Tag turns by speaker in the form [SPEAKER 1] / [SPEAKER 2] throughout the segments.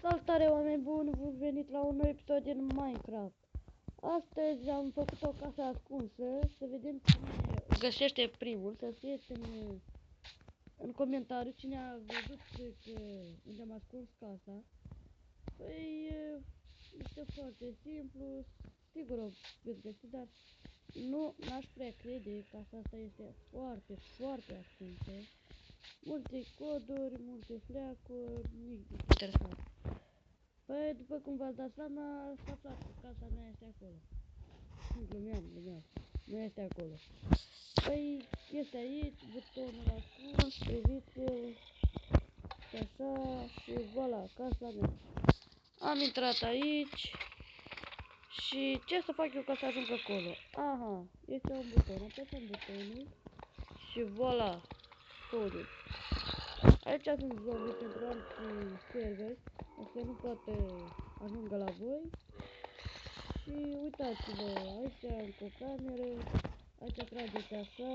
[SPEAKER 1] Salutare, oameni buni, bun venit la un nou episod din Minecraft. Astăzi am făcut o casă ascunsă, să vedem cine găsește primul, să scrieți în comentariu cine a văzut că unde am ascuns casa. Păi, este foarte simplu, sigur o veți găsi, dar nu n-aș prea crede, casa asta este foarte, foarte ascunsă. Multe coduri, multe fleacuri, nimic interesant. Păi, după cum v-ați dat seama, s-a aflat că casa mea este acolo. Glumeam. Nu este acolo. Păi, este aici, butonul ascuns, priviți-l. Și așa, și voilà, casa mea. Am intrat aici. Și ce să fac eu ca să ajung acolo? Aha, este un buton, apăsăm butonul. Și voilà, codul. Aici sunt zombi pentru alții serveri, să nu poate ajungă la voi. Și uitați-vă, aici încă o cameră, aici trageți așa,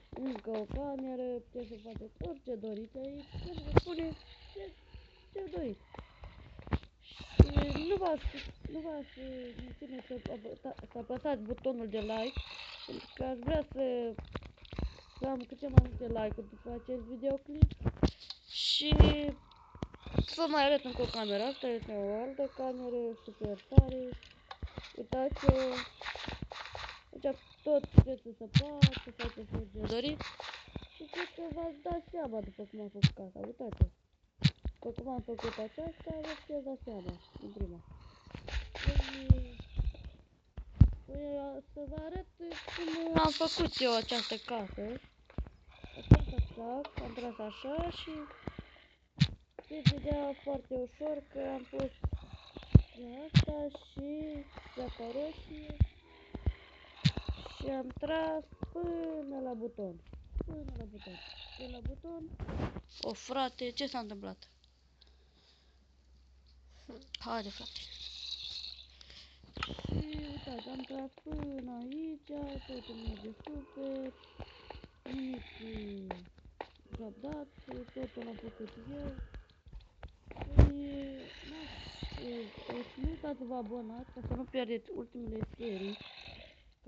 [SPEAKER 1] încă o cameră, puteți să faceți orice doriți aici, să vă spune ce doriți. Și nu v-aș menține să apăsați butonul de like, pentru că aș vrea să am câte mai multe like-uri după acest videoclip. Și să mai arăt încă o cameră, asta este o altă cameră super tare. Uitați-o, aici tot puteți să săpați, să faceți orice doriți. Și cred că v-ați dat seama după cum am făcut casa, uitați-o. După cum am făcut aceasta, vă puteți da seama, în prima. Păi să vă arăt cum am făcut eu această casă. Am tras așa și veți vedea foarte ușor că am pus asta și pleaca roșie și am tras până la buton. Până la buton. O, frate, ce s-a întâmplat? Haide, frate. Și uitați, am tras până aici, totul merge super, nimic drop-dat, totul am făcut eu. Și nu uitați să vă abonați ca să nu pierdeți ultimele serii,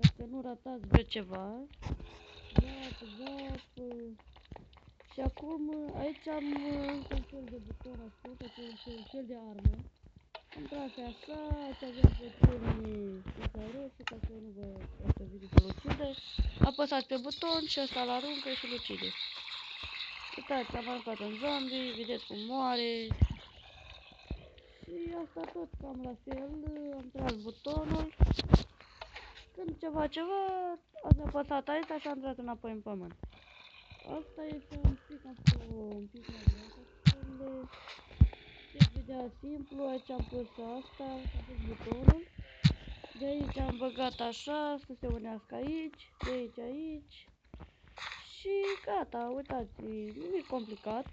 [SPEAKER 1] ca să nu ratați vreo ceva. Zap. Și acum aici am un fel de buton ascuns, un fel de armă. Am tras așa, aici avem butonii roșii ca să nu vă vine să-l ucide. Apăsați pe buton și ăsta l-aruncă și l ucide. Uitați, am aruncat un zombie, vedeți cum moare. Și asta tot cam la fel, am tras butonul. Când ceva, ați apăsat aici și am tras înapoi în pământ. Asta este un pic mai greu. Veți vedea simplu, aici am pus asta, am pus butonul. De aici am băgat așa, să se unească aici, de aici. Și gata, uitați, nimic complicat.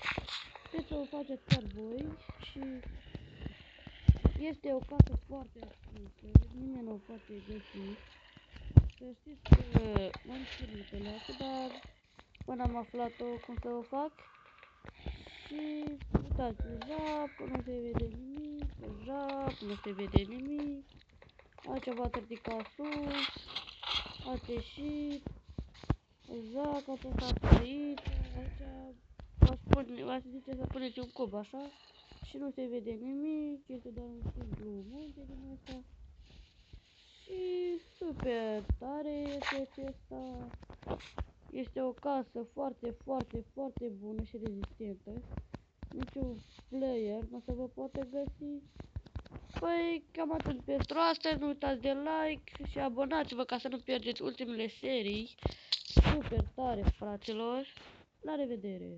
[SPEAKER 1] Puteți să o faceți chiar voi și este o casă foarte ascunsă, nimeni nu o poate găsi. Să știți că m-am chinuit pe leacă, dar până am aflat-o cum să o fac. Și uitați, zap, nu se vede nimic, zap, nu se vede nimic. Aici v-ați ridicat sus, ați ieșit, zap, ați apăsat aici, aici v-aș zice să puneți un cub așa. Și nu se vede nimic, este doar un simplu munte din ăsta. Și super tare este acesta. Este o casă foarte, foarte, foarte bună și rezistentă. Niciun player nu se vă poate găsi. Păi cam atât pentru astăzi, nu uitați de like și abonați-vă ca să nu pierdeți ultimele serii. Super tare, fraților. La revedere!